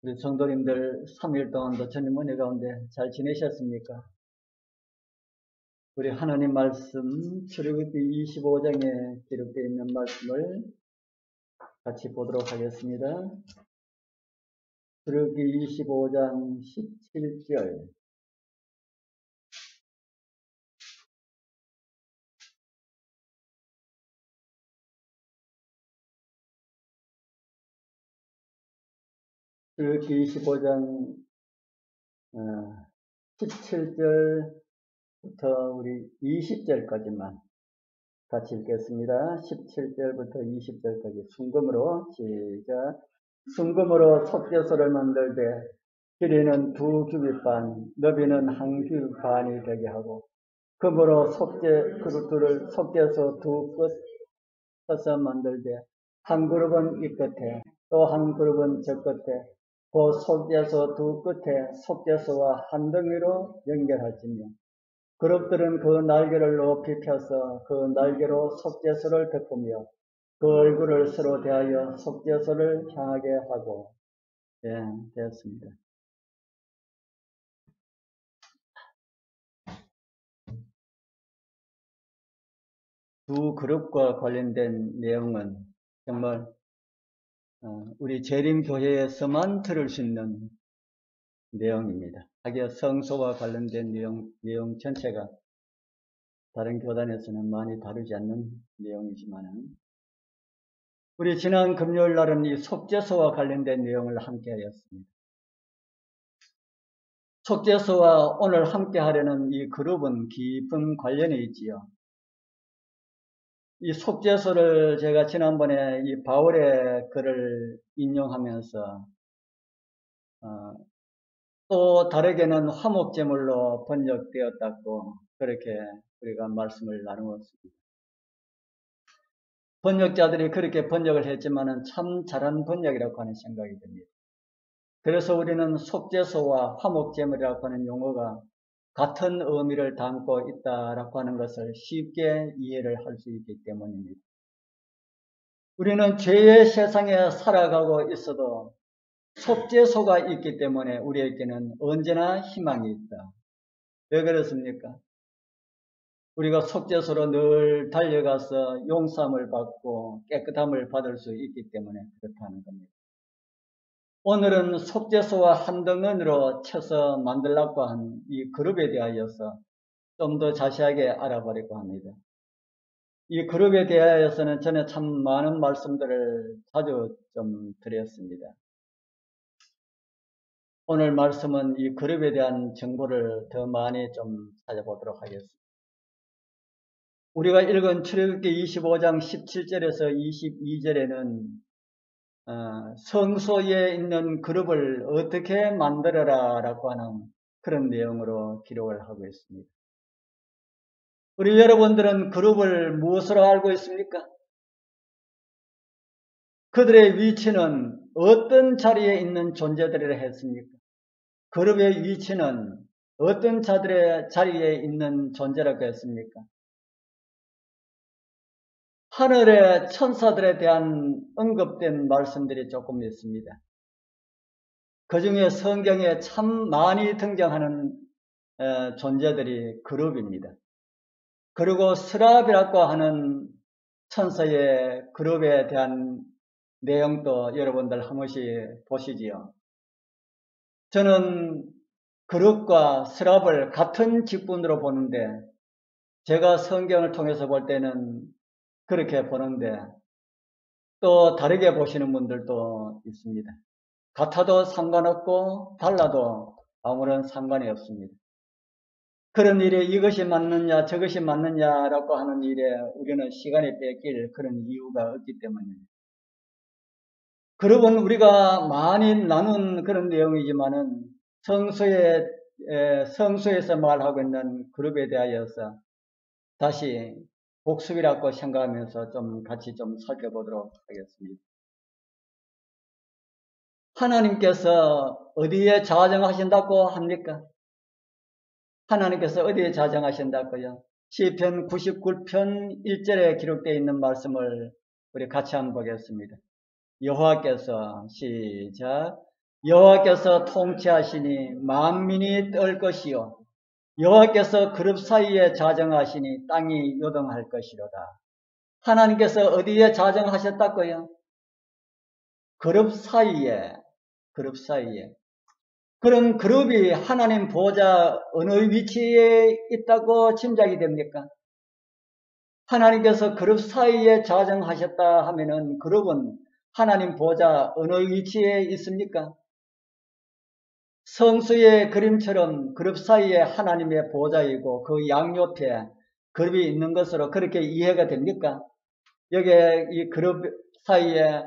우리 성도님들 3일 동안도 주님 은혜 가운데 잘 지내셨습니까? 우리 하나님 말씀 출애굽기 25장에 기록되어 있는 말씀을 같이 보도록 하겠습니다. 출애굽기 25장 17절. 출애굽기 25장 17절부터 우리 20절까지만 같이 읽겠습니다. 17절부터 20절까지 순금으로 시작. 순금으로 속죄소를 만들되 길이는 2규빗 반, 너비는 1규빗 반이 되게 하고 금으로 속죄소 두 끝에서 만들되 한 그룹은 이 끝에 또 한 그룹은 저 끝에 그 속죄소 두 끝에 속죄소와 한 덩이로 연결할지며 그룹들은 그 날개를 높이 펴서 그 날개로 속죄소를 덮으며 그 얼굴을 서로 대하여 속죄소를 향하게 하고. 되었습니다. 두 그룹과 관련된 내용은 정말 우리 재림교회에서만 들을 수 있는 내용입니다. 하기야 성소와 관련된 내용 전체가 다른 교단에서는 많이 다루지 않는 내용이지만은 우리 지난 금요일 날은 이 속죄소와 관련된 내용을 함께 하였습니다. 속죄소와 오늘 함께 하려는 이 그룹은 깊은 관련이 있지요. 이 속죄소를 제가 지난번에 이 바울의 글을 인용하면서 또 다르게는 화목제물로 번역되었다고 그렇게 우리가 말씀을 나누었습니다. 번역자들이 그렇게 번역을 했지만은 참 잘한 번역이라고 하는 생각이 듭니다. 그래서 우리는 속죄소와 화목제물이라고 하는 용어가 같은 의미를 담고 있다라고 하는 것을 쉽게 이해를 할 수 있기 때문입니다. 우리는 죄의 세상에 살아가고 있어도 속죄소가 있기 때문에 우리에게는 언제나 희망이 있다. 왜 그렇습니까? 우리가 속죄소로 늘 달려가서 용서함을 받고 깨끗함을 받을 수 있기 때문에 그렇다는 겁니다. 오늘은 속죄소와 한 덩어리로 쳐서 만들라고 한 이 그룹에 대하여서 좀 더 자세하게 알아보려고 합니다. 이 그룹에 대하여서는 전에 참 많은 말씀들을 자주 좀 드렸습니다. 오늘 말씀은 이 그룹에 대한 정보를 더 많이 좀 찾아보도록 하겠습니다. 우리가 읽은 출애굽기 25장 17절에서 22절에는 성소에 있는 그룹을 어떻게 만들어라 라고 하는 그런 내용으로 기록을 하고 있습니다. 우리 여러분들은 그룹을 무엇으로 알고 있습니까? 그들의 위치는 어떤 자리에 있는 존재들이라 했습니까? 그룹의 위치는 어떤 자리에 있는 존재라고 했습니까? 하늘의 천사들에 대한 언급된 말씀들이 조금 있습니다. 그 중에 성경에 참 많이 등장하는 존재들이 그룹입니다. 그리고 스랍이라고 하는 천사의 그룹에 대한 내용도 여러분들 한 번씩 보시지요. 저는 그룹과 스랍을 같은 직분으로 보는데 제가 성경을 통해서 볼 때는 그렇게 보는데 또 다르게 보시는 분들도 있습니다. 같아도 상관없고 달라도 아무런 상관이 없습니다. 그런 일에 이것이 맞느냐 저것이 맞느냐라고 하는 일에 우리는 시간이 뺏길 그런 이유가 없기 때문입니다. 그룹은 우리가 많이 나눈 그런 내용이지만은 성소에서 말하고 있는 그룹에 대하여서 다시 복습이라고 생각하면서 좀 같이 좀 살펴보도록 하겠습니다. 하나님께서 어디에 자정하신다고 합니까? 하나님께서 어디에 자정하신다고요? 시편 99편 1절에 기록되어 있는 말씀을 우리 같이 한번 보겠습니다. 여호와께서 시작 여호와께서 통치하시니 만민이 떨 것이요 여호와께서 그룹 사이에 자정하시니 땅이 요동할 것이로다. 하나님께서 어디에 자정하셨다고요? 그룹 사이에. 그럼 그룹이 하나님 보좌 어느 위치에 있다고 짐작이 됩니까? 하나님께서 그룹 사이에 자정하셨다 하면은 그룹은 하나님 보좌 어느 위치에 있습니까? 성수의 그림처럼 그룹 사이에 하나님의 보좌이고 그 양옆에 그룹이 있는 것으로 그렇게 이해가 됩니까? 여기에 이 그룹 사이에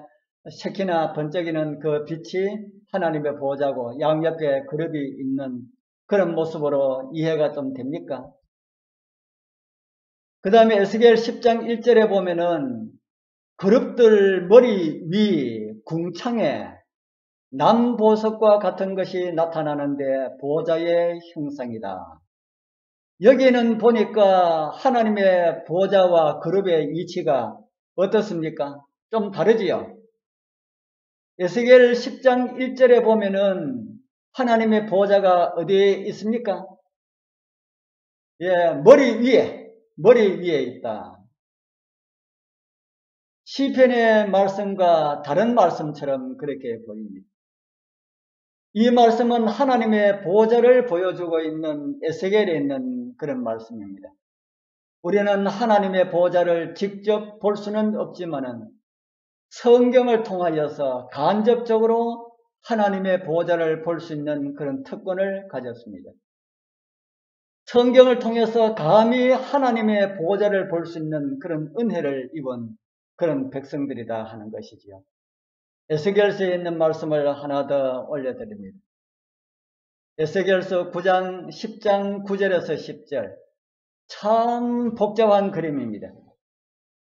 새키나 번쩍이는 그 빛이 하나님의 보좌고 양옆에 그룹이 있는 그런 모습으로 이해가 좀 됩니까? 그 다음에 에스겔 10장 1절에 보면은 그룹들 머리 위 궁창에 남보석과 같은 것이 나타나는데 보좌의 형상이다. 여기는 보니까 하나님의 보좌와 그룹의 위치가 어떻습니까? 좀 다르지요? 에스겔 10장 1절에 보면은 하나님의 보좌가 어디에 있습니까? 예, 머리 위에 있다. 시편의 말씀과 다른 말씀처럼 그렇게 보입니다. 이 말씀은 하나님의 보좌를 보여주고 있는 에스겔에 있는 그런 말씀입니다. 우리는 하나님의 보좌를 직접 볼 수는 없지만은 성경을 통하여서 간접적으로 하나님의 보좌를 볼 수 있는 그런 특권을 가졌습니다. 성경을 통해서 감히 하나님의 보좌를 볼 수 있는 그런 은혜를 입은 그런 백성들이다 하는 것이지요. 에스겔서에 있는 말씀을 하나 더 올려드립니다. 에스겔서 9장 10장 9절에서 10절 참 복잡한 그림입니다.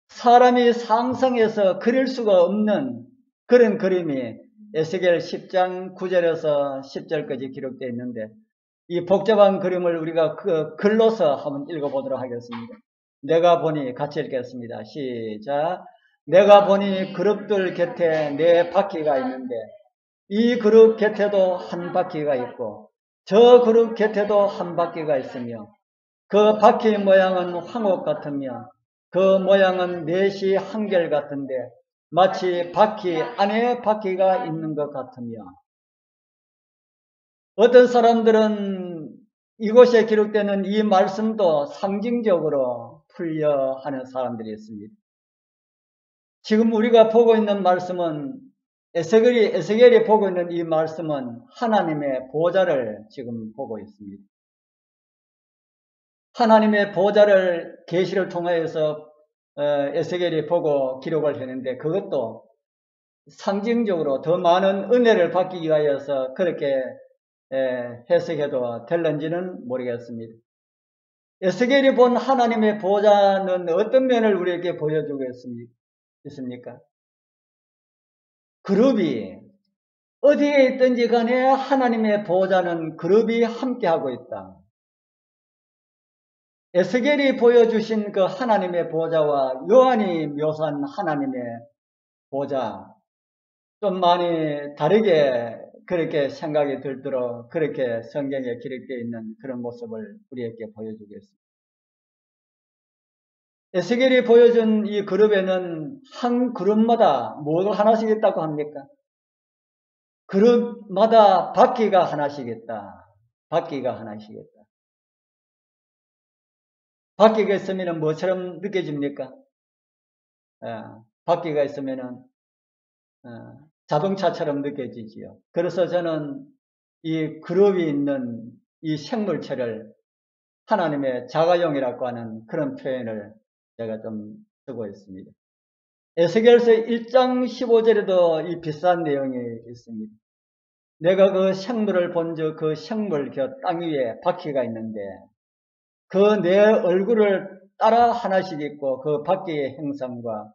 사람이 상상해서 그릴 수가 없는 그런 그림이 에스겔 10장 9절에서 10절까지 기록되어 있는데 이 복잡한 그림을 우리가 그 글로서 한번 읽어보도록 하겠습니다. 내가 보니 같이 읽겠습니다. 시작. 내가 보니 그룹들 곁에 네 바퀴가 있는데 이 그룹 곁에도 한 바퀴가 있고 저 그룹 곁에도 한 바퀴가 있으며 그 바퀴 모양은 황옥 같으며 그 모양은 넷이 한결 같은데 마치 바퀴 안에 바퀴가 있는 것 같으며 어떤 사람들은 이곳에 기록되는 이 말씀도 상징적으로 풀려하는 사람들이 있습니다. 지금 우리가 보고 있는 말씀은 에스겔이 보고 있는 이 말씀은 하나님의 보좌를 지금 보고 있습니다. 하나님의 보좌를 계시를 통해서 에스겔이 보고 기록을 했는데 그것도 상징적으로 더 많은 은혜를 받기 위하여서 그렇게 해석해도 될는지는 모르겠습니다. 에스겔이 본 하나님의 보좌는 어떤 면을 우리에게 보여주고 있습니까? 그룹이 어디에 있든지 간에 하나님의 보좌는 그룹이 함께하고 있다. 에스겔이 보여주신 그 하나님의 보좌와 요한이 묘사한 하나님의 보좌 좀 많이 다르게 그렇게 생각이 들도록 그렇게 성경에 기록되어 있는 그런 모습을 우리에게 보여주겠습니다. 에스겔이 보여준 이 그룹에는 한 그룹마다 뭐가 하나씩 있다고 합니까? 그룹마다 바퀴가 하나씩 있다. 바퀴가 하나씩 있다. 바퀴가 있으면 뭐처럼 느껴집니까? 바퀴가 있으면 자동차처럼 느껴지지요. 그래서 저는 이 그룹이 있는 이 생물체를 하나님의 자가용이라고 하는 그런 표현을 제가 좀 쓰고 있습니다. 에스겔서 1장 15절에도 이 비슷한 내용이 있습니다. 내가 그 생물을 본즉 그 생물 곁 땅 위에 바퀴가 있는데 그 내 얼굴을 따라 하나씩 있고 그 바퀴의 형상과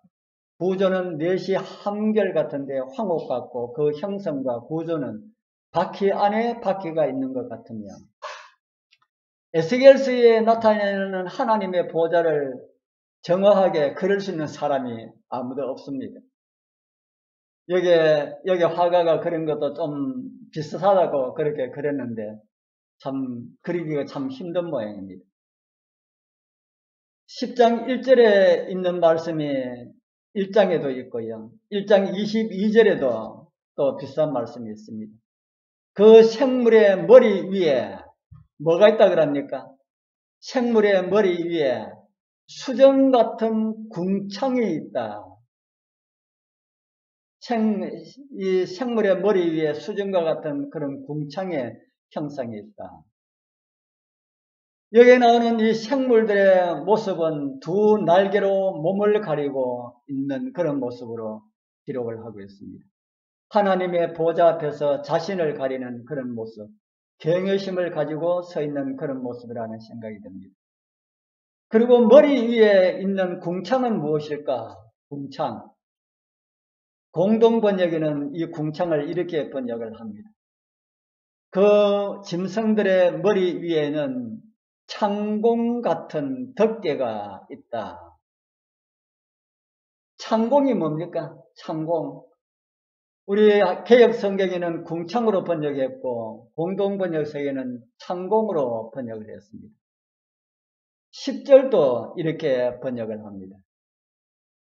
구조는 넷이 한결같은데 황옥 같고 그 형성과 구조는 바퀴 안에 바퀴가 있는 것 같으며 에스겔서에 나타내는 하나님의 보좌를 정확하게 그릴 수 있는 사람이 아무도 없습니다. 여기 화가가 그린 것도 좀 비슷하다고 그렇게 그렸는데 참 그리기가 참 힘든 모양입니다. 10장 1절에 있는 말씀이 1장에도 있고요. 1장 22절에도 또 비슷한 말씀이 있습니다. 그 생물의 머리 위에 뭐가 있다 그럽니까? 생물의 머리 위에 수정 같은 궁창이 있다. 이 생물의 머리 위에 수정과 같은 그런 궁창의 형상이 있다. 여기에 나오는 이 생물들의 모습은 두 날개로 몸을 가리고 있는 그런 모습으로 기록을 하고 있습니다. 하나님의 보좌 앞에서 자신을 가리는 그런 모습, 경외심을 가지고 서 있는 그런 모습이라는 생각이 듭니다. 그리고 머리 위에 있는 궁창은 무엇일까? 궁창. 공동 번역에는 이 궁창을 이렇게 번역을 합니다. 그 짐승들의 머리 위에는 창공 같은 덮개가 있다. 창공이 뭡니까? 창공. 우리 개역 성경에는 궁창으로 번역했고 공동 번역서에는 창공으로 번역을 했습니다. 10절도 이렇게 번역을 합니다.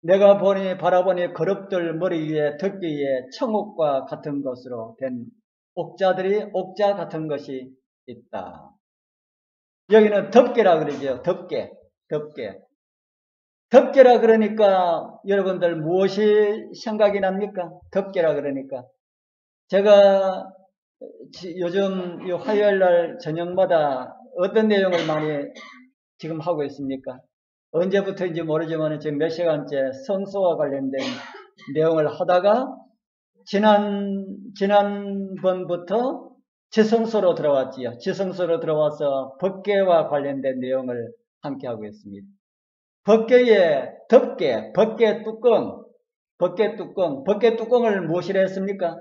내가 바라보니 거럽들 머리 위에 덮개 위에 청옥과 같은 것으로 된 옥자들이 옥자 같은 것이 있다. 여기는 덮개라 그러죠. 덮개. 덮개라 그러니까 여러분들 무엇이 생각이 납니까? 덮개라 그러니까 제가 요즘 화요일 날 저녁마다 어떤 내용을 많이 지금 하고 있습니까? 언제부터인지 모르지만 지금 몇 시간째 성소와 관련된 내용을 하다가 지난번부터 지성소로 들어왔지요. 지성소로 들어와서 법궤와 관련된 내용을 함께 하고 있습니다. 법궤의 덮개, 법궤 뚜껑을 무엇이라 했습니까?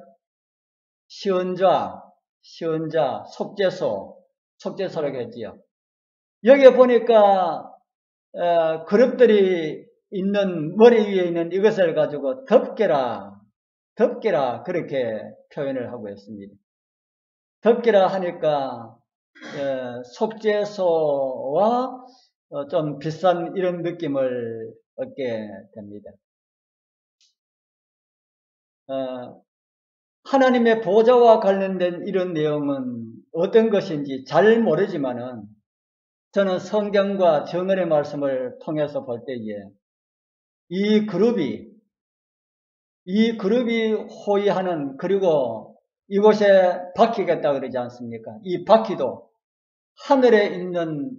시은좌, 속죄소라고 했지요. 여기에 보니까 그릇들이 있는 머리 위에 있는 이것을 가지고 덮개라 그렇게 표현을 하고 있습니다. 덮개라 하니까 속죄소와 좀 비슷한 이런 느낌을 얻게 됩니다. 하나님의 보좌와 관련된 이런 내용은 어떤 것인지 잘 모르지만은 저는 성경과 정언의 말씀을 통해서 볼 때에 이 그룹이 호위하는, 그리고 이곳에 바퀴가 있다고 그러지 않습니까? 이 바퀴도 하늘에 있는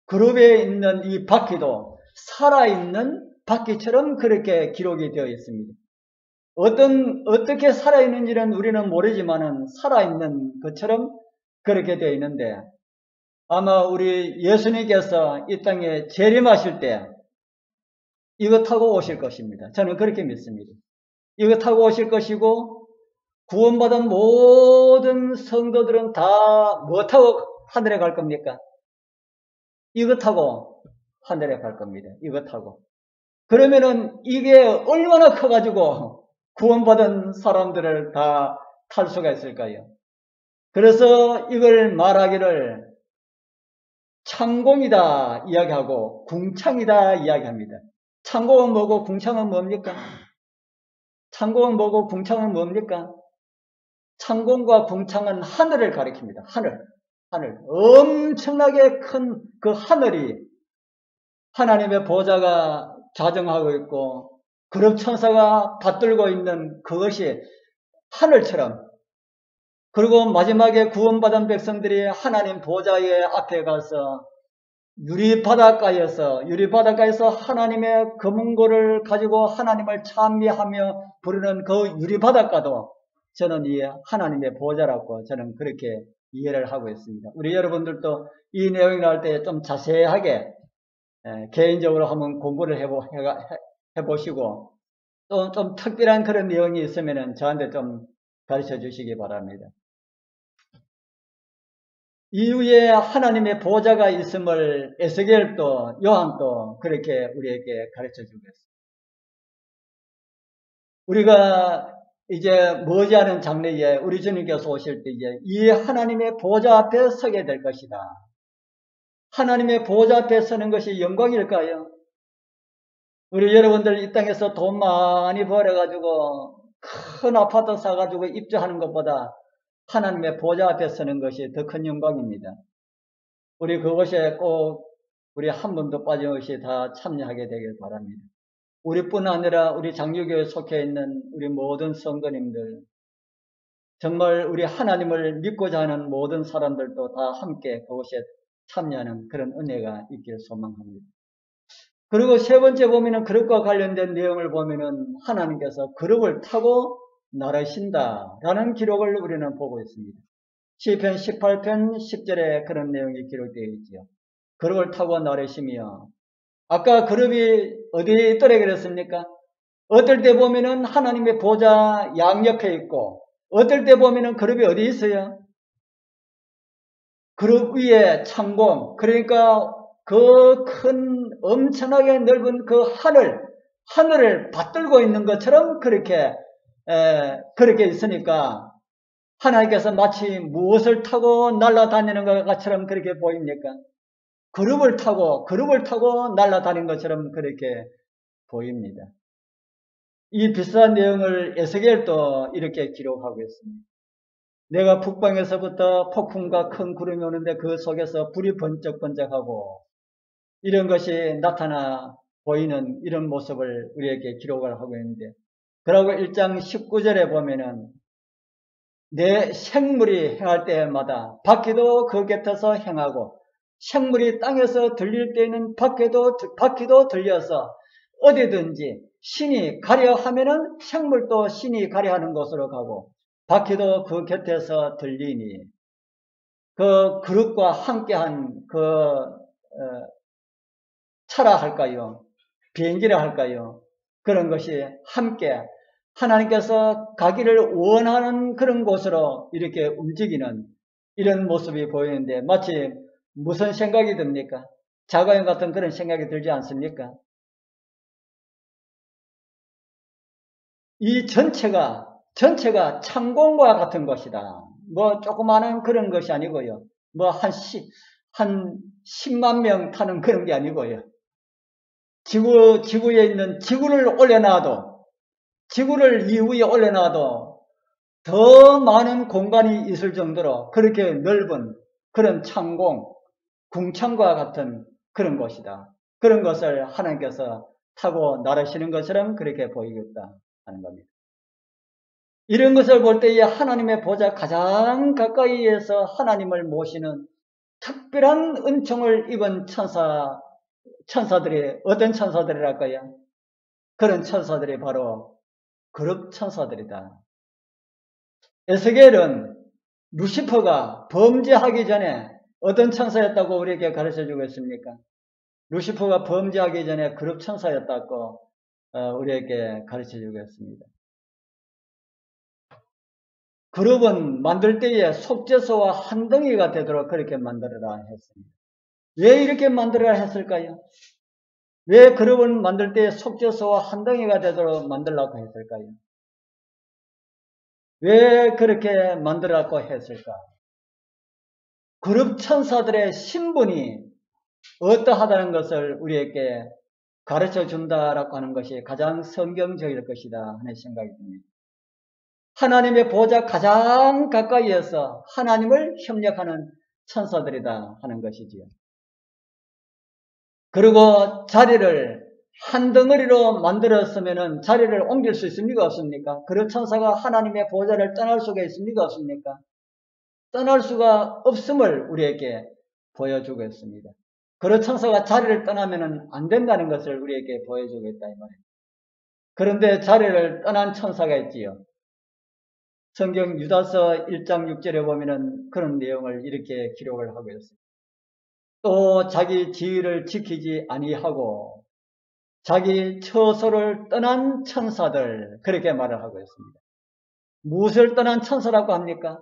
그룹에 있는 이 바퀴도 살아있는 바퀴처럼 그렇게 기록이 되어 있습니다. 어떻게 살아있는지는 우리는 모르지만은 살아있는 것처럼 그렇게 되어 있는데, 아마 우리 예수님께서 이 땅에 재림하실 때 이거 타고 오실 것입니다. 저는 그렇게 믿습니다. 이거 타고 오실 것이고, 구원받은 모든 성도들은 다 뭐 타고 하늘에 갈 겁니까? 이거 타고 하늘에 갈 겁니다. 이거 타고. 그러면은 이게 얼마나 커가지고 구원받은 사람들을 다 탈 수가 있을까요? 그래서 이걸 말하기를 창공이다 이야기하고 궁창이다 이야기합니다. 창공은 뭐고 궁창은 뭡니까? 창공은 뭐고 궁창은 뭡니까? 창공과 궁창은 하늘을 가리킵니다. 하늘. 엄청나게 큰 그 하늘이 하나님의 보좌가 좌정하고 있고 그룹 천사가 받들고 있는 그것이 하늘처럼, 그리고 마지막에 구원받은 백성들이 하나님 보좌의 앞에 가서 유리바닷가에서 하나님의 검은고를 가지고 하나님을 찬미하며 부르는 그 유리바닷가도 저는 이 하나님의 보좌라고 저는 그렇게 이해를 하고 있습니다. 우리 여러분들도 이 내용이 나올 때 좀 자세하게 개인적으로 한번 공부를 해보시고 또 좀 특별한 그런 내용이 있으면 저한테 좀 가르쳐 주시기 바랍니다. 이후에 하나님의 보좌가 있음을 에스겔도 요한도 그렇게 우리에게 가르쳐 주고 있습니다. 우리가 이제 머지않은 장래에 우리 주님께서 오실 때 이제 이 하나님의 보좌 앞에 서게 될 것이다. 하나님의 보좌 앞에 서는 것이 영광일까요? 우리 여러분들 이 땅에서 돈 많이 벌어가지고 큰 아파트 사가지고 입주하는 것보다 하나님의 보좌 앞에 서는 것이 더 큰 영광입니다. 우리 그것에 꼭 우리 한 분도 빠짐없이 다 참여하게 되길 바랍니다. 우리뿐 아니라 우리 장유교에 속해 있는 우리 모든 성도님들, 정말 우리 하나님을 믿고자 하는 모든 사람들도 다 함께 그것에 참여하는 그런 은혜가 있길 소망합니다. 그리고 세 번째 보면은 그릇과 관련된 내용을 보면은 하나님께서 그릇을 타고 나르신다라는 기록을 우리는 보고 있습니다. 시편 18편 10절에 그런 내용이 기록되어 있죠. 그릇을 타고 나르시며, 아까 그릇이 어디에 있더래 그랬습니까? 어떨 때 보면은 하나님의 보좌 양옆에 있고, 어떨 때 보면은 그릇이 어디 있어요? 그릇 위에 창공, 그러니까 그 큰 엄청나게 넓은 그 하늘을 받들고 있는 것처럼 그렇게 있으니까 하나님께서 마치 무엇을 타고 날아다니는 것처럼 그렇게 보입니까? 그룹을 타고 날아다니는 것처럼 그렇게 보입니다. 이 비슷한 내용을 에스겔도 이렇게 기록하고 있습니다. 내가 북방에서부터 폭풍과 큰 구름이 오는데 그 속에서 불이 번쩍번쩍하고 이런 것이 나타나 보이는 이런 모습을 우리에게 기록을 하고 있는데, 그러고 1장 19절에 보면은 내 생물이 행할 때마다 바퀴도 그 곁에서 행하고 생물이 땅에서 들릴 때에는 바퀴도 들려서 어디든지 신이 가려 하면은 생물도 신이 가려 하는 곳으로 가고 바퀴도 그 곁에서 들리니, 그 그릇과 함께한 차라 할까요? 비행기라 할까요? 그런 것이 함께 하나님께서 가기를 원하는 그런 곳으로 이렇게 움직이는 이런 모습이 보이는데, 마치 무슨 생각이 듭니까? 자가용 같은 그런 생각이 들지 않습니까? 이 전체가 창공과 같은 것이다. 뭐 조그마한 그런 것이 아니고요. 뭐 한 10만 명 타는 그런 게 아니고요. 지구에 있는 지구를 올려놔도, 지구를 이 위에 올려놔도 더 많은 공간이 있을 정도로 그렇게 넓은 그런 창공, 궁창과 같은 그런 곳이다. 그런 것을 하나님께서 타고 나르시는 것처럼 그렇게 보이겠다 하는 겁니다. 이런 것을 볼 때에 하나님의 보좌 가장 가까이에서 하나님을 모시는 특별한 은총을 입은 천사들이 어떤 천사들이랄까요? 그런 천사들이 바로 그룹 천사들이다. 에스겔은 루시퍼가 범죄하기 전에 어떤 천사였다고 우리에게 가르쳐주고 있습니까? 루시퍼가 범죄하기 전에 그룹 천사였다고 우리에게 가르쳐주고 있습니다. 그룹은 만들 때에 속죄소와 한 덩이가 되도록 그렇게 만들어라 했습니다. 왜 이렇게 만들어라 했을까요? 왜 그룹을 만들 때에 속죄소와 한 덩이가 되도록 만들라고 했을까요? 왜 그렇게 만들라고 했을까? 그룹 천사들의 신분이 어떠하다는 것을 우리에게 가르쳐 준다라고 하는 것이 가장 성경적일 것이다 하는 생각이 듭니다. 하나님의 보좌 가장 가까이에서 하나님을 협력하는 천사들이다 하는 것이지요. 그리고 자리를 한 덩어리로 만들었으면 자리를 옮길 수 있습니까? 없습니까? 그런 천사가 하나님의 보좌를 떠날 수가 있습니까? 없습니까? 떠날 수가 없음을 우리에게 보여주고 있습니다. 그런 천사가 자리를 떠나면 안 된다는 것을 우리에게 보여주고 있다 이 말입니다. 그런데 자리를 떠난 천사가 있지요. 성경 유다서 1장 6절에 보면은 그런 내용을 이렇게 기록을 하고 있습니다. 또 자기 지위를 지키지 아니하고 자기 처소를 떠난 천사들, 그렇게 말을 하고 있습니다. 무엇을 떠난 천사라고 합니까?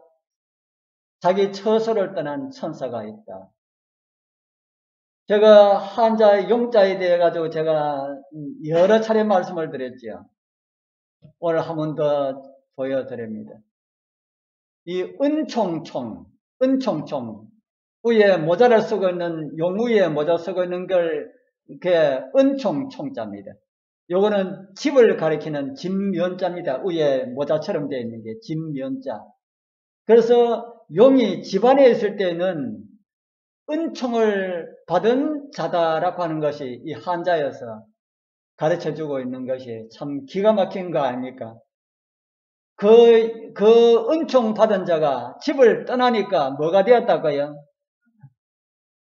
자기 처소를 떠난 천사가 있다. 제가 한자 용자에 대해 가지고 제가 여러 차례 말씀을 드렸죠. 오늘 한 번 더 보여드립니다. 이 은총총, 위에 모자를 쓰고 있는, 용 위에 모자 쓰고 있는 걸, 그게 은총총자입니다. 요거는 집을 가리키는 집면자입니다. 위에 모자처럼 되어 있는 게 집면자. 그래서 용이 집안에 있을 때는 은총을 받은 자다라고 하는 것이 이 한자여서 가르쳐주고 있는 것이 참 기가 막힌 거 아닙니까? 그 은총 받은 자가 집을 떠나니까 뭐가 되었다고요?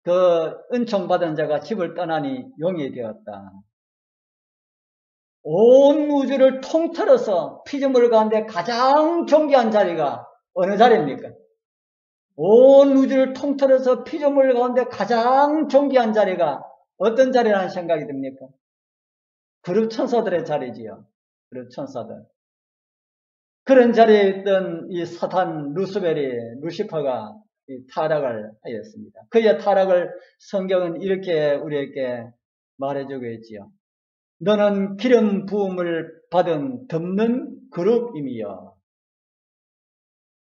그 은총 받은 자가 집을 떠나니 용이 되었다. 온 우주를 통틀어서 피조물 가운데 가장 존귀한 자리가 어느 자리입니까? 온 우주를 통틀어서 피조물 가운데 가장 존귀한 자리가 어떤 자리라는 생각이 듭니까? 그룹 천사들의 자리지요. 그룹 천사들. 그런 자리에 있던 이 사탄 루시퍼가 타락을 하였습니다. 그의 타락을 성경은 이렇게 우리에게 말해주고 있지요. 너는 기름 부음을 받은 덮는 그룹임이여.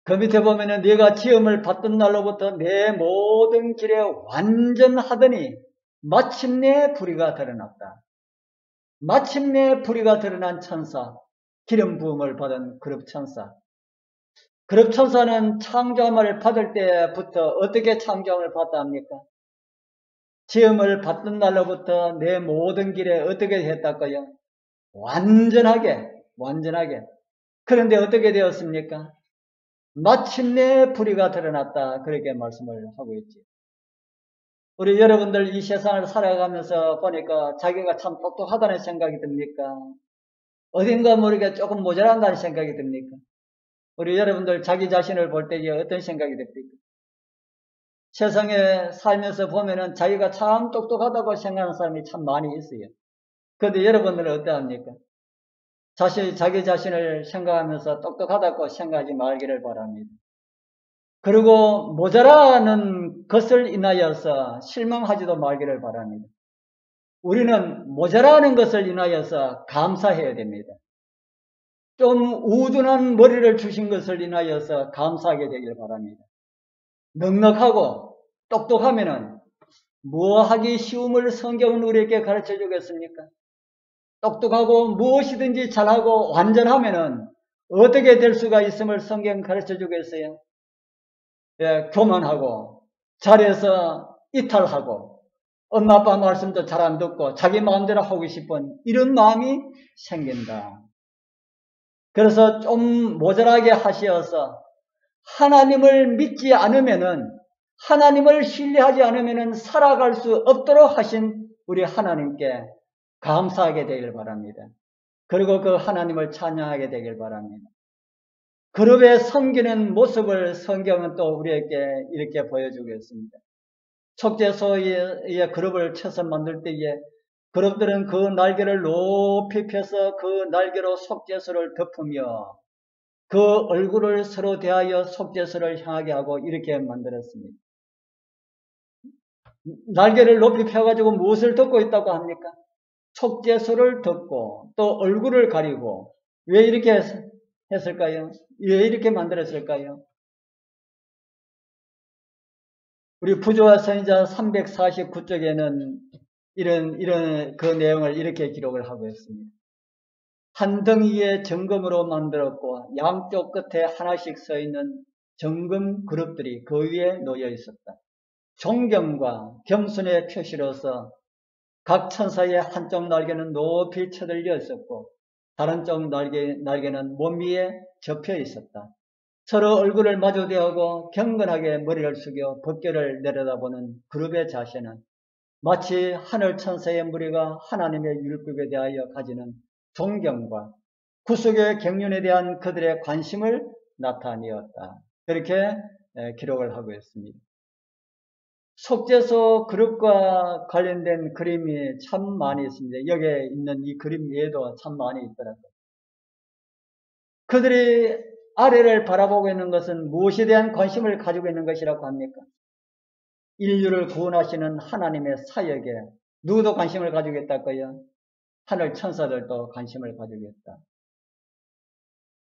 그 밑에 보면은 네가 지음을 받던 날로부터 내 모든 길에 완전하더니 마침내 불의가 드러났다. 마침내 불의가 드러난 천사, 기름 부음을 받은 그룹 천사. 그룹 천사는 창조함을 받을 때부터 어떻게 창조함을 받다 합니까? 지음을 받던 날로부터 내 모든 길에 어떻게 했다고요? 완전하게. 그런데 어떻게 되었습니까? 마침내 불의가 드러났다. 그렇게 말씀을 하고 있지. 우리 여러분들 이 세상을 살아가면서 보니까 자기가 참 똑똑하다는 생각이 듭니까? 어딘가 모르게 조금 모자란다는 생각이 듭니까? 우리 여러분들 자기 자신을 볼 때에 어떤 생각이 듭니까? 세상에 살면서 보면은 자기가 참 똑똑하다고 생각하는 사람이 참 많이 있어요. 그런데 여러분들은 어떠합니까? 자기 자신을 생각하면서 똑똑하다고 생각하지 말기를 바랍니다. 그리고 모자라는 것을 인하여서 실망하지도 말기를 바랍니다. 우리는 모자라는 것을 인하여서 감사해야 됩니다. 좀 우둔한 머리를 주신 것을 인하여서 감사하게 되길 바랍니다. 넉넉하고 똑똑하면은 뭐 하기 쉬움을 성경은 우리에게 가르쳐 주겠습니까? 똑똑하고 무엇이든지 잘하고 완전하면은 어떻게 될 수가 있음을 성경 가르쳐 주겠어요? 예, 교만하고 잘해서 이탈하고 엄마 아빠 말씀도 잘 안 듣고 자기 마음대로 하고 싶은 이런 마음이 생긴다. 그래서 좀 모자라게 하시어서 하나님을 믿지 않으면은, 하나님을 신뢰하지 않으면은 살아갈 수 없도록 하신 우리 하나님께 감사하게 되길 바랍니다. 그리고 그 하나님을 찬양하게 되길 바랍니다. 그룹에 섬기는 모습을 성경은 또 우리에게 이렇게 보여주겠습니다. 촉재소의 그룹을 쳐서 만들 때에 그룹들은 그 날개를 높이 펴서 그 날개로 속죄소를 덮으며 그 얼굴을 서로 대하여 속죄소를 향하게 하고 이렇게 만들었습니다. 날개를 높이 펴가지고 무엇을 덮고 있다고 합니까? 속죄소를 덮고 또 얼굴을 가리고 왜 이렇게 했을까요? 왜 이렇게 만들었을까요? 우리 부조와 선지자 349쪽에는 이런 그 내용을 이렇게 기록을 하고 있습니다. 한 덩이의 정금으로 만들었고 양쪽 끝에 하나씩 서 있는 정금 그룹들이 그 위에 놓여 있었다. 존경과 겸손의 표시로서 각 천사의 한쪽 날개는 높이 쳐들려 있었고 다른 쪽 날개는 몸 위에 접혀 있었다. 서로 얼굴을 마주대하고 경건하게 머리를 숙여 벗결을 내려다보는 그룹의 자세는 마치 하늘 천사의 무리가 하나님의 율법에 대하여 가지는 존경과 구속의 경륜에 대한 그들의 관심을 나타내었다. 그렇게 기록을 하고 있습니다. 속죄소 그룹과 관련된 그림이 참 많이 있습니다. 여기에 있는 이 그림 외에도 참 많이 있더라고요. 그들이 아래를 바라보고 있는 것은 무엇에 대한 관심을 가지고 있는 것이라고 합니까? 인류를 구원하시는 하나님의 사역에 누구도 관심을 가지고 있다고요? 하늘 천사들도 관심을 가지고 있다.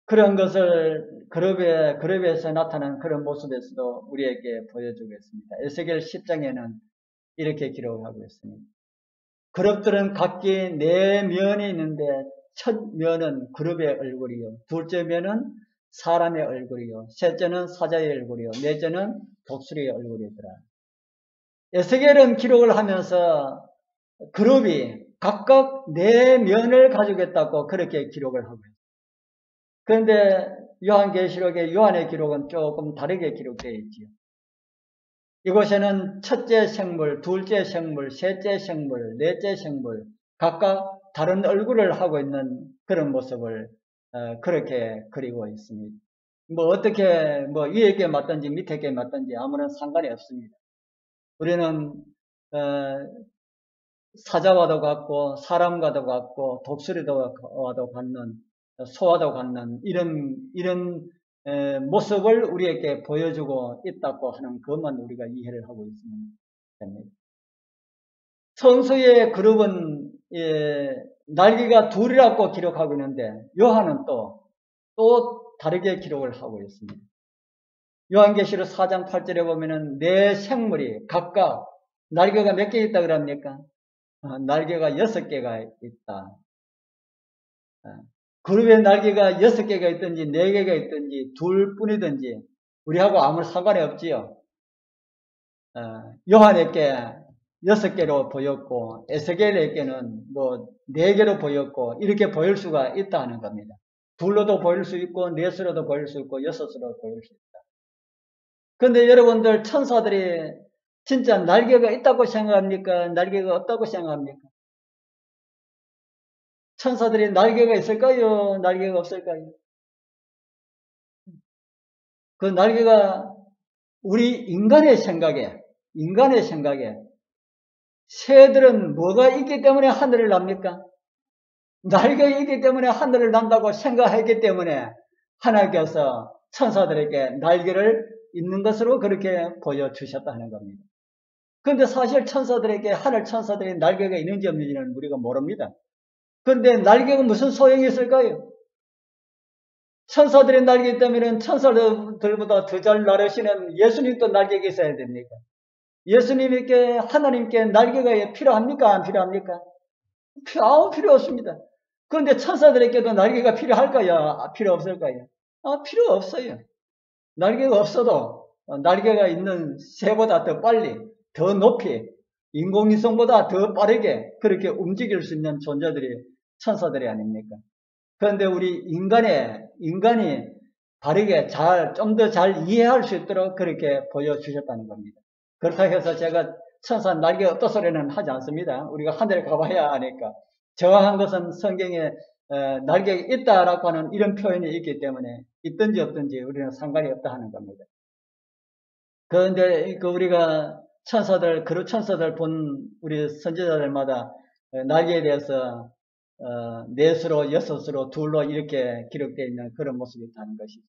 그런 것을 그룹에서 나타난 그런 모습에서도 우리에게 보여주겠습니다. 에스겔 10장에는 이렇게 기록하고 있습니다. 그룹들은 각기 네 면이 있는데 첫 면은 그룹의 얼굴이요, 둘째 면은 사람의 얼굴이요, 셋째는 사자의 얼굴이요, 넷째는 독수리의 얼굴이더라. 에스겔은 기록을 하면서 그룹이 각각 네 면을 가지고 있다고 그렇게 기록을 하고 있어요. 그런데 요한계시록의 요한의 기록은 조금 다르게 기록되어 있지요. 이곳에는 첫째 생물, 둘째 생물, 셋째 생물, 넷째 생물 각각 다른 얼굴을 하고 있는 그런 모습을 그렇게 그리고 있습니다. 어떻게 위에 게 맞든지 밑에 게 맞든지 아무런 상관이 없습니다. 우리는 사자와도 같고 사람과도 같고 독수리와도 같는 소와도 같는 이런 모습을 우리에게 보여주고 있다고 하는 것만 우리가 이해를 하고 있으면 됩니다. 성서의 그룹은 날개가 둘이라고 기록하고 있는데 요한은 또 다르게 기록을 하고 있습니다. 요한계시록 4장 8절에 보면은 네 생물이 각각 날개가 몇 개 있다 그럽니까? 날개가 6개가 있다. 그룹의 날개가 6개가 있든지 4개가 있든지 둘뿐이든지 우리하고 아무 상관이 없지요. 요한에게 6개로 보였고 에스겔에게는 4개로 보였고 이렇게 보일 수가 있다 하는 겁니다. 둘로도 보일 수 있고 넷으로도 보일 수 있고 6으로 보일 수 있다. 그런데 여러분들 천사들이 진짜 날개가 있다고 생각합니까? 날개가 없다고 생각합니까? 천사들이 날개가 있을까요? 날개가 없을까요? 그 날개가 우리 인간의 생각에 새들은 뭐가 있기 때문에 하늘을 납니까? 날개가 있기 때문에 하늘을 난다고 생각했기 때문에 하나님께서 천사들에게 날개를 있는 것으로 그렇게 보여주셨다는 겁니다. 그런데 사실 천사들에게 하늘 천사들이 날개가 있는지 없는지는 우리가 모릅니다. 그런데 날개가 무슨 소용이 있을까요? 천사들의 날개 있다면 천사들보다 더 잘 나르시는 예수님도 날개가 있어야 됩니까? 예수님께 하나님께 날개가 필요합니까? 안 필요합니까? 아무 필요 없습니다. 그런데 천사들에게도 날개가 필요할까요? 필요 없을까요? 필요 없어요. 날개가 없어도 날개가 있는 새보다 더 빨리, 더 높이, 인공위성보다 더 빠르게 그렇게 움직일 수 있는 존재들이 천사들이 아닙니까? 그런데 우리 인간이 바르게 좀 더 잘 이해할 수 있도록 그렇게 보여주셨다는 겁니다. 그렇다고 해서 제가 천사 날개 없다 소리는 하지 않습니다. 우리가 하늘에 가봐야 하니까. 정확한 것은 성경에 날개가 있다라고 하는 이런 표현이 있기 때문에 있든지 없든지 우리는 상관이 없다 하는 겁니다. 그런데 우리가 그룹 천사들 본 우리 선지자들마다 날개에 대해서 넷으로, 6으로, 둘로 이렇게 기록되어 있는 그런 모습이 있다는 것이죠.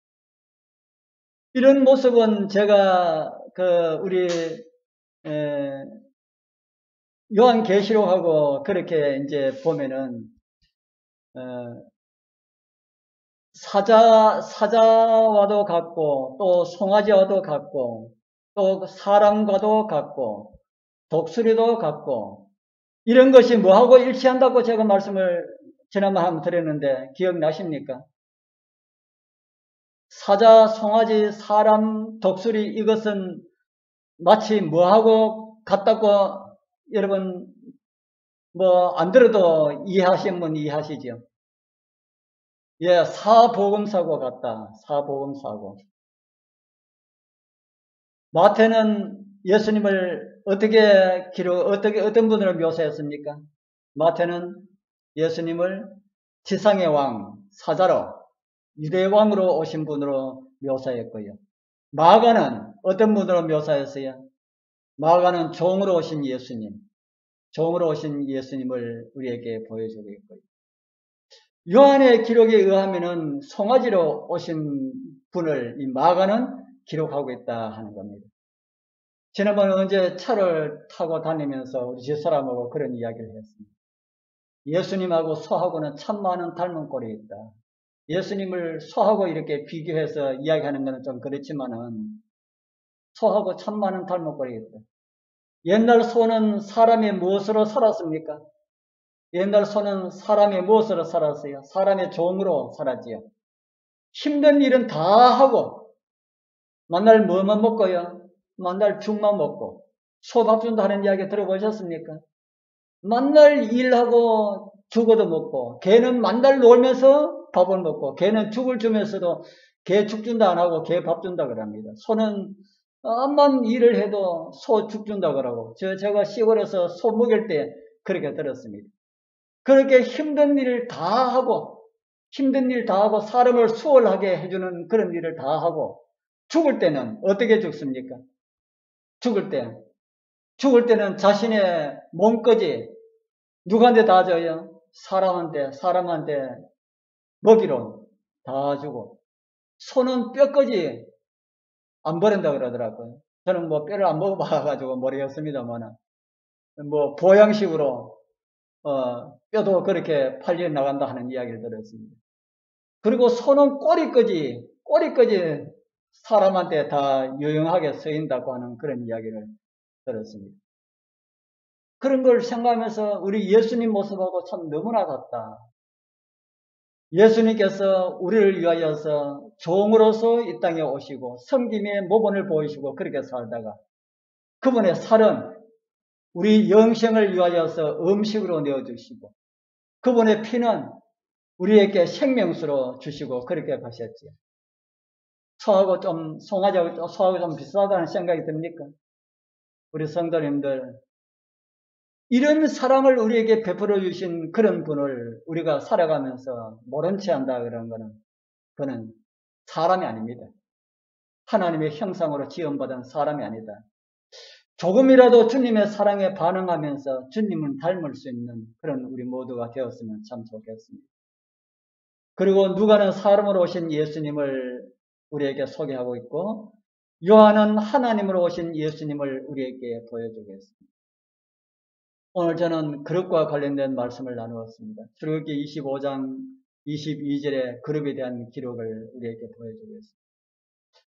이런 모습은 제가 우리 요한계시록하고 그렇게 이제 보면은 사자와도 같고 또 송아지와도 같고 또 사람과도 같고 독수리도 같고 이런 것이 뭐하고 일치한다고 제가 말씀을 지난번에 한번 드렸는데 기억나십니까? 사자, 송아지, 사람, 독수리 이것은 마치 뭐하고 같다고 여러분 안 들어도 이해하시는 분 이해하시죠? 예, 사복음사고 같다. 사복음사고. 마태는 예수님을 어떤 분으로 묘사했습니까? 마태는 예수님을 지상의 왕, 사자로, 유대의 왕으로 오신 분으로 묘사했고요. 마가는 어떤 분으로 묘사했어요? 마가는 종으로 오신 예수님을 우리에게 보여주고 있고요. 요한의 기록에 의하면은 송아지로 오신 분을 이 마가는 기록하고 있다 하는 겁니다. 지난번에 언제 차를 타고 다니면서 우리 집사람하고 그런 이야기를 했습니다. 예수님하고 소하고는 참 많은 닮은 꼴이 있다. 예수님을 소하고 이렇게 비교해서 이야기하는 것은 좀 그렇지만은 소하고 천만은 닮아버리겠다. 옛날 소는 사람이 무엇으로 살았습니까? 옛날 소는 사람이 무엇으로 살았어요? 사람의 종으로 살았지요. 힘든 일은 다 하고 만날 뭐만 먹고요? 만날 죽만 먹고 소 밥 준다 하는 이야기 들어보셨습니까? 만날 일하고 죽어도 먹고 개는 만날 놀면서 밥을 먹고 개는 죽을 주면서도 개 죽 준다 안 하고 개 밥 준다 그럽니다. 소는 암만 일을 해도 소 죽 준다 그러고 제가 시골에서 소 먹일 때 그렇게 들었습니다. 그렇게 힘든 일을 다 하고 사람을 수월하게 해주는 그런 일을 다 하고 죽을 때는 어떻게 죽습니까? 죽을 때는 자신의 몸까지 누구한테 다 줘요? 사람한테 먹이로 다 주고 소는 뼈까지 안 버린다 그러더라고요. 저는 뭐 뼈를 안 먹어봐가지고 모르겠습니다만 뭐 보양식으로 뼈도 그렇게 팔려 나간다 하는 이야기를 들었습니다. 그리고 소는 꼬리까지 사람한테 다 유용하게 쓰인다고 하는 그런 이야기를 들었습니다. 그런 걸 생각하면서 우리 예수님 모습하고 참 너무나 같다. 예수님께서 우리를 위하여서 종으로서 이 땅에 오시고 섬김의 모본을 보이시고 그렇게 살다가 그분의 살은 우리 영생을 위하여서 음식으로 내어주시고 그분의 피는 우리에게 생명수로 주시고 그렇게 가셨지요. 소하고 좀 비슷하다는 생각이 듭니까? 우리 성도님들, 이런 사랑을 우리에게 베풀어 주신 그런 분을 우리가 살아가면서 모른 채 한다 그런 거는 그는 사람이 아닙니다. 하나님의 형상으로 지음받은 사람이 아니다. 조금이라도 주님의 사랑에 반응하면서 주님을 닮을 수 있는 그런 우리 모두가 되었으면 참 좋겠습니다. 그리고 누가는 사람으로 오신 예수님을 우리에게 소개하고 있고 요한은 하나님으로 오신 예수님을 우리에게 보여주겠습니다. 오늘 저는 그릇과 관련된 말씀을 나누었습니다. 출애굽기 25장 22절의 그릇에 대한 기록을 우리에게 보여주겠습니다.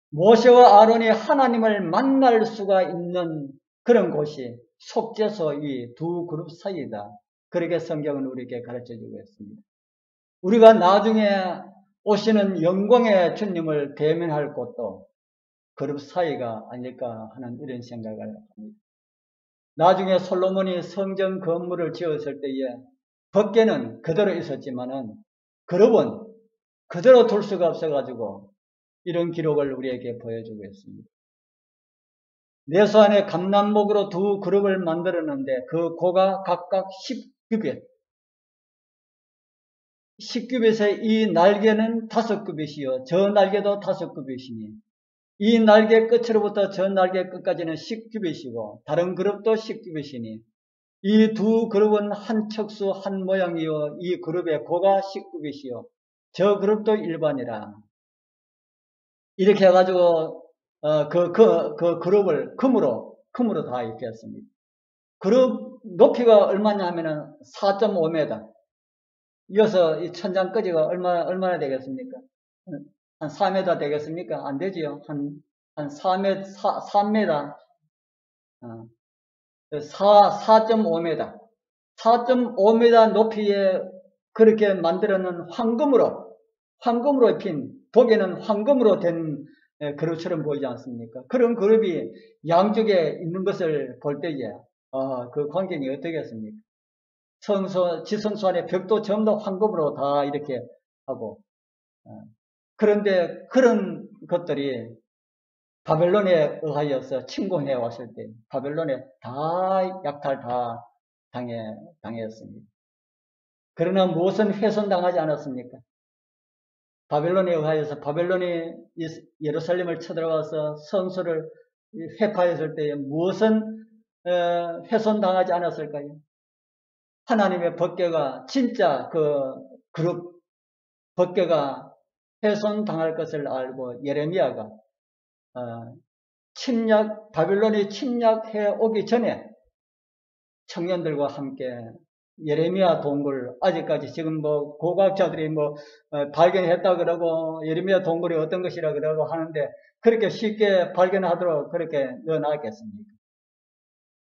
모세와 아론이 하나님을 만날 수가 있는 그런 곳이 속죄소 이 두 그룹 사이다. 그렇게 성경은 우리에게 가르쳐주고 있습니다. 우리가 나중에 오시는 영광의 주님을 대면할 곳도 그룹 사이가 아닐까 하는 이런 생각을 합니다. 나중에 솔로몬이 성전 건물을 지었을 때에 밖에는 그대로 있었지만은 그룹은 그대로 둘 수가 없어가지고 이런 기록을 우리에게 보여주고 있습니다. 내수 안에 감남목으로 두 그룹을 만들었는데 그 고가 각각 10규빗. 10규빗의 이 날개는 5규빗이요. 저 날개도 5규빗이니 이 날개 끝으로부터 저 날개 끝까지는 10규빗이고 다른 그룹도 10규빗이니 이 두 그룹은 한 척수 한 모양이요. 이 그룹의 고가 10규빗이요. 저 그룹도 일반이라. 이렇게 해가지고 그 그룹을 금으로 다 입혔습니다. 그룹 높이가 얼마냐 하면은 4.5m. 이어서 이 천장까지가 얼마나 되겠습니까? 한 4m 되겠습니까? 안 되지요. 한 3m, 4.5m. 4.5m 높이에 그렇게 만들어놓은 황금으로 입힌, 보기에는 황금으로 된 그릇처럼 보이지 않습니까? 그런 그릇이 양쪽에 있는 것을 볼 때에, 그 광경이 어떻겠습니까? 지성소 안에 벽도 전부 황금으로 다 이렇게 하고, 그런데 그런 것들이 바벨론에 의하여서 침공해 왔을 때, 바벨론에 다 약탈 다 당했습니다. 그러나 무엇은 훼손당하지 않았습니까? 바벨론에 의하여서 바벨론이 예루살렘을 쳐들어와서 성소를 회파했을 때에 무엇은 훼손당하지 않았을까요? 하나님의 법궤가 진짜 그 그룹 법궤가 훼손당할 것을 알고 예레미야가 바벨론이 침략해 오기 전에 청년들과 함께 예레미야 동굴, 아직까지 지금 뭐 고고학자들이 발견했다 그러고 예레미야 동굴이 어떤 것이라 그러고 하는데 그렇게 쉽게 발견하도록 그렇게 넣어놨겠습니까?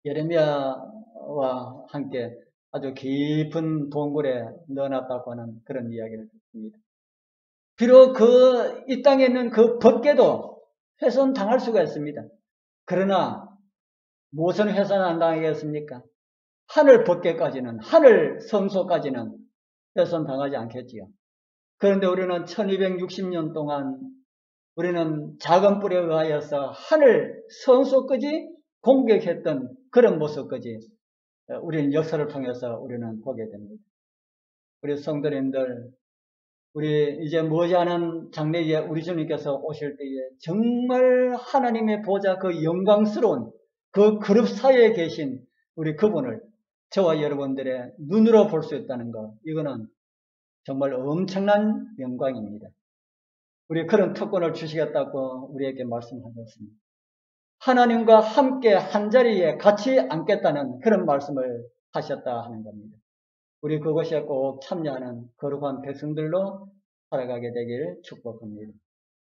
예레미야와 함께 아주 깊은 동굴에 넣어놨다고 하는 그런 이야기를 듣습니다. 비록 이 땅에 있는 그 벗개도 훼손당할 수가 있습니다. 그러나 무엇은 훼손 안 당하겠습니까? 하늘 벗개까지는, 하늘 성소까지는 훼손당하지 않겠지요. 그런데 우리는 1260년 동안 우리는 작은 뿔에 의하여서 하늘 성소까지 공격했던 그런 모습까지 우리는 역사를 통해서 우리는 보게 됩니다. 우리 성도님들, 우리 이제 머지않은 장래에 우리 주님께서 오실 때에 정말 하나님의 보좌 그 영광스러운 그 그룹 사이에 계신 우리 그분을 저와 여러분들의 눈으로 볼 수 있다는 것, 이거는 정말 엄청난 영광입니다. 우리 그런 특권을 주시겠다고 우리에게 말씀하셨습니다. 하나님과 함께 한자리에 같이 앉겠다는 그런 말씀을 하셨다 하는 겁니다. 우리 그것에 꼭 참여하는 거룩한 백성들로 살아가게 되기를 축복합니다.